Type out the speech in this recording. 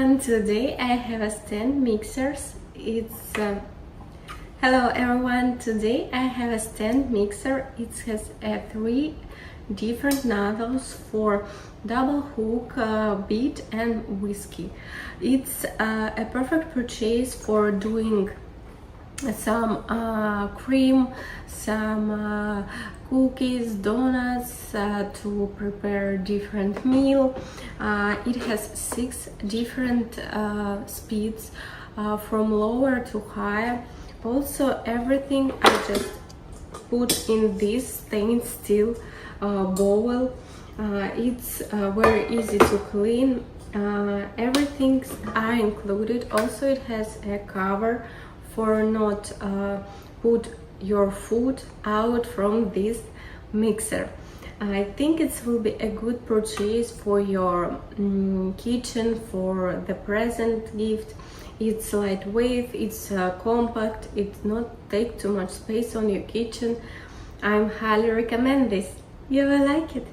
everyone, today I have a stand mixers. Hello everyone, today I have a stand mixer. It has 3 different nozzles for double hook, beat and whiskey. It's a perfect purchase for doing some cream, some cookies, donuts, to prepare different meal. It has 6 different speeds, from lower to higher. Also everything I just put in this stainless steel bowl. It's very easy to clean. Everything are included. Also it has a cover for not put your food out from this mixer. I think it will be a good purchase for your kitchen, for the present gift. It's lightweight, it's compact, it not take too much space on your kitchen. I highly recommend this. You will like it.